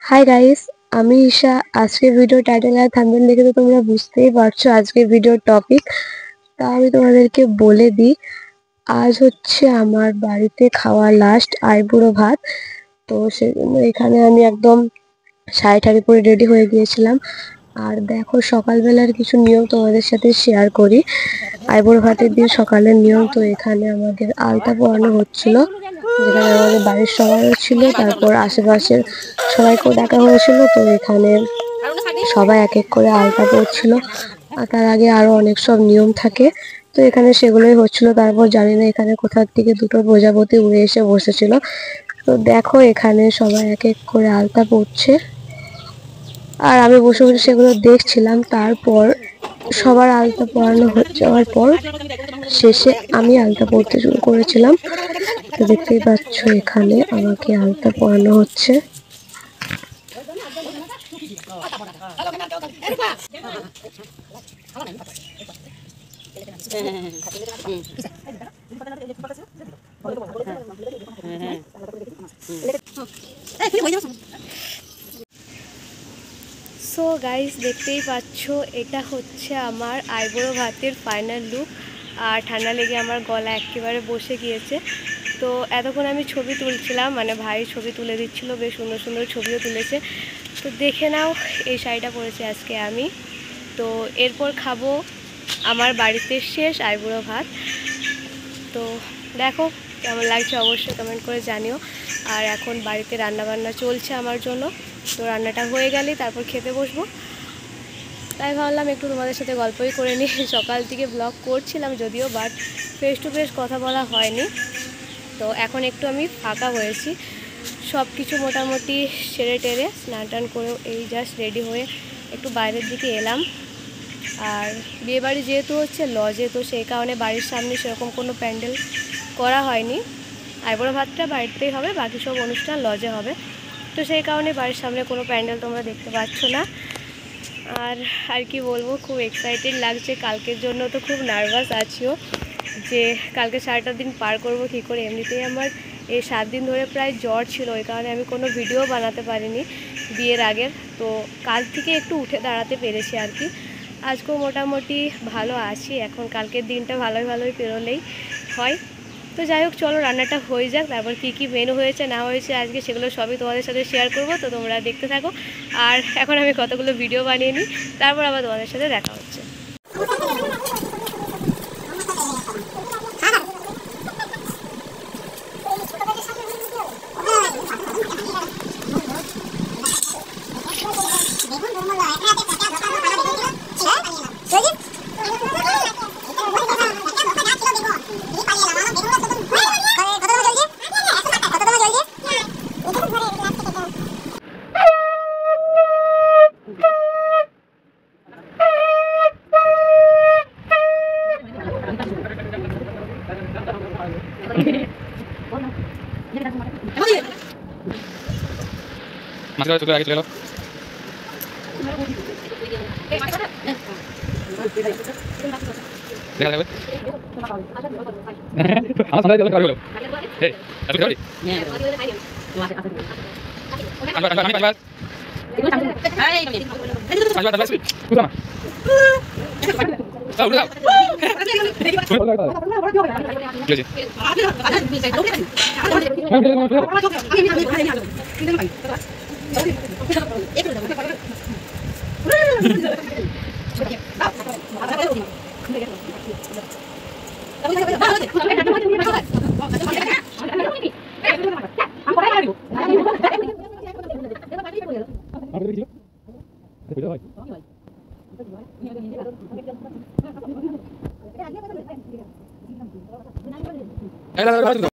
Hi guys, আমি ঈশা। আজকের video title আর thumbnail দেখে তো তোমরা বুঝতেই পারছো আজকের ভিডিওর টপিক। তা আমি তোমাদেরকে বলে দিই, আজ হচ্ছে আমার বাড়িতে খাওয়া লাস্ট আইবুড়ো ভাত। তো সেজন্য এখানে আমি একদম শাড়ি ঠাড়ি পরে রেডি হয়ে গিয়েছিলাম। আর দেখো, সকালবেলার কিছু নিয়ম তোমাদের সাথে শেয়ার করি। আইবুড়ো ভাতের দিন সকালের নিয়ম, তো এখানে আমাদের আলতা পরানো হচ্ছিল, যেখানে আমাদের বাড়ির সবাইও ছিল, তারপর আশেপাশের সবাইকেও ডাকা হয়েছিল। তো এখানে সবাই এক এক করে আলতা পরছিল, আর তার আগে আরো অনেক সব নিয়ম থাকে। তো এখানে সেগুলোই হচ্ছিল। তারপর জানি না এখানে কোথা থেকে দুটো প্রজাপতি উড়ে এসে বসেছিল। তো দেখো, এখানে সবাই এক এক করে আলতা পরছে, আর আমি বসে বসে সেগুলো দেখছিলাম। তারপর সবার আলতা পরানো হয়ে যাওয়ার পর শেষে আমি আলতা পরতে শুরু করেছিলাম। তো দেখতেই পাচ্ছ এখানে আমাকে আলতা পরানো হচ্ছে। সো গাইস, দেখতেই পাচ্ছ এটা হচ্ছে আমার আইবুড়ো ভাতের ফাইনাল লুক। আর ঠান্ডা লেগে আমার গলা একেবারে বসে গিয়েছে। তো এতক্ষণ আমি ছবি তুলছিলাম, মানে ভাই ছবি তুলে দিচ্ছিল, বেশ সুন্দর সুন্দর ছবিও তুলেছে। তো দেখে নাও, এই শাড়িটা পরেছি আজকে আমি। তো এরপর খাবো আমার বাড়িতে শেষ আইবুড়ো ভাত। তো দেখো কেমন লাগছে অবশ্যই কমেন্ট করে জানিও। আর এখন বাড়িতে রান্নাবান্না চলছে আমার জন্য। তো রান্নাটা হয়ে গেলেই তারপর খেতে বসবো। তাই ভাবলাম একটু তোমাদের সাথে গল্পই করে নিই। সকাল থেকে ব্লগ করছিলাম যদিও, বাট ফেস টু ফেস কথা বলা হয়নি। তো এখন একটু আমি ফাঁকা হয়েছি, সব কিছু মোটামুটি সেরে টেরে স্নান টান করেও এই জাস্ট রেডি হয়ে একটু বাইরের দিকে এলাম। আর বিয়েবাড়ি যেহেতু হচ্ছে লজে, তো সেই কারণে বাড়ির সামনে সেরকম কোনো প্যান্ডেল করা হয়নি। আইবুড়ো ভাতটা বাড়িতেই হবে, বাকি সব অনুষ্ঠান লজে হবে। তো সেই কারণে বাড়ির সামনে কোনো প্যান্ডেল তোমরা দেখতে পাচ্ছ না। আর আর কি বলবো, খুব এক্সাইটেড লাগছে কালকের জন্য। তো খুব নার্ভাস আছিও যে কালকে সারাটা দিন পার করব কী করে। এমনিতেই আমার এই 7 দিন ধরে প্রায় জ্বর ছিল, ওই কারণে আমি কোনো ভিডিও বানাতে পারিনি বিয়ের আগের। তো কাল থেকে একটু উঠে দাঁড়াতে পেরেছি আর কি। আজকেও মোটামুটি ভালো আছি এখন, কালকের দিনটা ভালোই পেরোলেই হয়। তো যাই হোক, চলো রান্নাটা হয়ে যাক, তারপর কী কী মেনু হয়েছে না হয়েছে আজকে সেগুলো সবই তোমাদের সাথে শেয়ার করব। তো তোমরা দেখতে থাকো। আর এখন আমি কতগুলো ভিডিও বানিয়ে নিই, তারপর আবার তোমাদের সাথে দেখা হচ্ছে। মাছগুলো চলে আগে চলে গেল। দেখা যাবে আমার সামনে চলে গেল। এই আজকে যাবি?